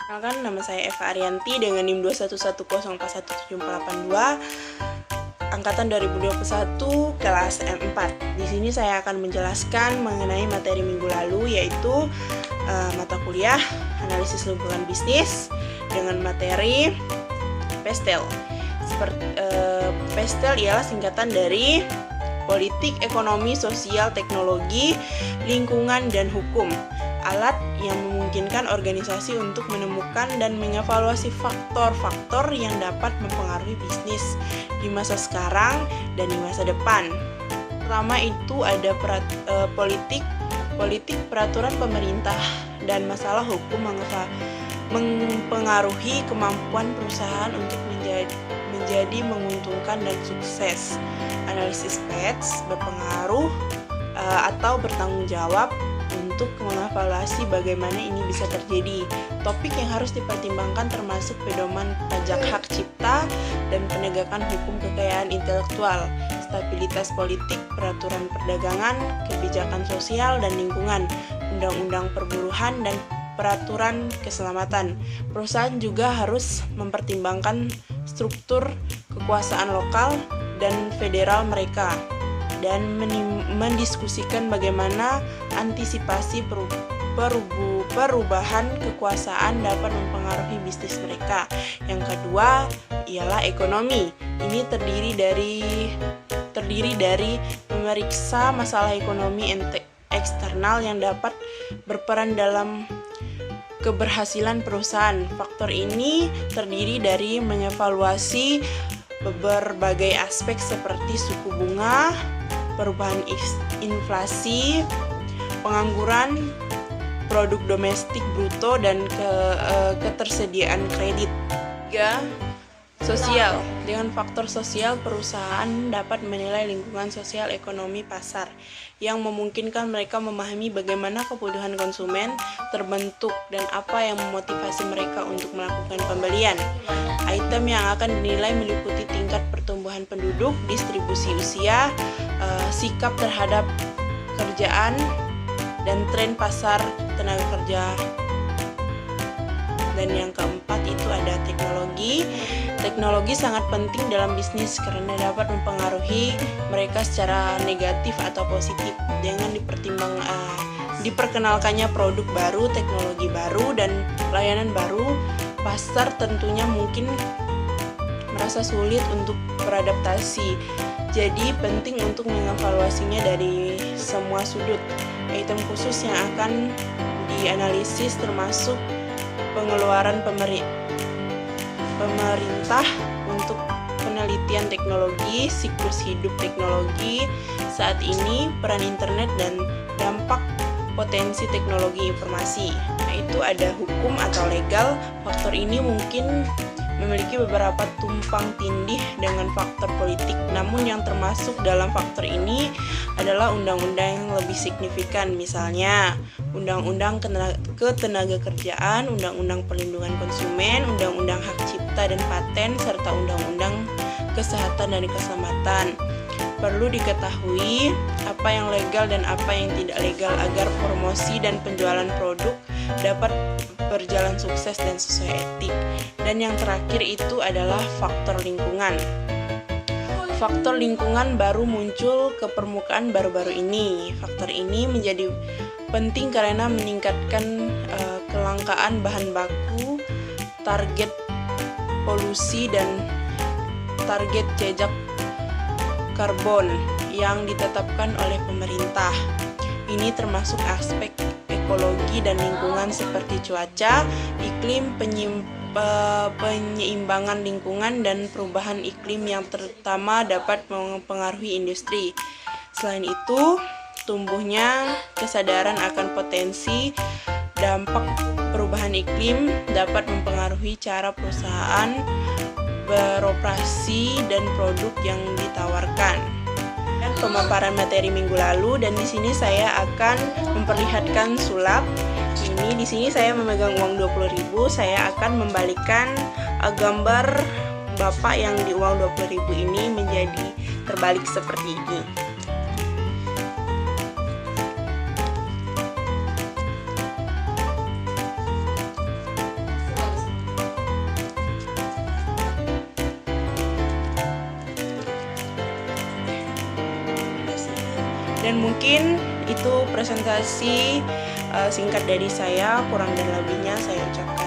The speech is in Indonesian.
Perkenalkan, nama saya Eva Arianti dengan NIM 211041782 angkatan 2021 kelas M4. Di sini saya akan menjelaskan mengenai materi minggu lalu, yaitu mata kuliah analisis lingkungan bisnis dengan materi PESTEL. PESTEL ialah singkatan dari politik, ekonomi, sosial, teknologi, lingkungan, dan hukum. Alat yang memungkinkan organisasi untuk menemukan dan mengevaluasi faktor-faktor yang dapat mempengaruhi bisnis di masa sekarang dan di masa depan. Pertama itu ada politik, peraturan pemerintah, dan masalah hukum mempengaruhi kemampuan perusahaan untuk menjadi menguntungkan dan sukses. Analisis PETS berpengaruh atau bertanggung jawab untuk mengevaluasi bagaimana ini bisa terjadi. Topik yang harus dipertimbangkan termasuk pedoman pajak hak cipta dan penegakan hukum kekayaan intelektual, stabilitas politik, peraturan perdagangan, kebijakan sosial dan lingkungan, undang-undang perburuhan, dan peraturan keselamatan. Perusahaan juga harus mempertimbangkan struktur kekuasaan lokal dan federal mereka, dan mendiskusikan bagaimana antisipasi perubahan kekuasaan dapat mempengaruhi bisnis mereka. Yang kedua ialah ekonomi. Ini terdiri dari memeriksa masalah ekonomi eksternal yang dapat berperan dalam keberhasilan perusahaan. Faktor ini terdiri dari mengevaluasi berbagai aspek seperti suku bunga, perubahan inflasi, pengangguran, produk domestik bruto, dan ketersediaan kredit. 3. Sosial. Dengan faktor sosial, perusahaan dapat menilai lingkungan sosial ekonomi pasar yang memungkinkan mereka memahami bagaimana kebutuhan konsumen terbentuk dan apa yang memotivasi mereka untuk melakukan pembelian. Item yang akan dinilai meliputi tingkat pertumbuhan penduduk, distribusi usia, sikap terhadap kerjaan, dan tren pasar tenaga kerja. Dan yang keempat itu ada teknologi. Teknologi sangat penting dalam bisnis karena dapat mempengaruhi mereka secara negatif atau positif dengan diperkenalkannya produk baru, teknologi baru, dan layanan baru. Pasar tentunya mungkin merasa sulit untuk beradaptasi. Jadi penting untuk mengevaluasinya dari semua sudut. Item khusus yang akan dianalisis termasuk pengeluaran pemerintah untuk penelitian teknologi, siklus hidup teknologi saat ini, peran internet, dan dampak potensi teknologi informasi. Nah, itu ada hukum atau legal. Faktor ini mungkin memiliki beberapa tumpang tindih dengan faktor politik, namun yang termasuk dalam faktor ini adalah undang-undang yang lebih signifikan, misalnya undang-undang ketenagakerjaan, undang-undang perlindungan konsumen, undang-undang hak cipta dan paten, serta undang-undang kesehatan dan keselamatan. Perlu diketahui apa yang legal dan apa yang tidak legal agar promosi dan penjualan produk dapat berjalan sukses dan sesuai etik. Dan yang terakhir itu adalah faktor lingkungan. Faktor lingkungan baru muncul ke permukaan baru-baru ini. Faktor ini menjadi penting karena meningkatkan kelangkaan bahan baku, target polusi, dan target jejak karbon yang ditetapkan oleh pemerintah. Ini termasuk aspek ekologi dan lingkungan seperti cuaca, iklim, penyeimbangan lingkungan, dan perubahan iklim yang terutama dapat mempengaruhi industri. Selain itu, tumbuhnya kesadaran akan potensi dampak perubahan iklim dapat mempengaruhi cara perusahaan beroperasi dan produk yang ditawarkan. Dan pemaparan materi minggu lalu, dan di sini saya akan memperlihatkan sulap. Di sini saya memegang uang 20.000, saya akan membalikan gambar Bapak yang di uang 20.000 ini menjadi terbalik seperti ini. Dan mungkin itu presentasi singkat dari saya, kurang dan lebihnya saya ucapkan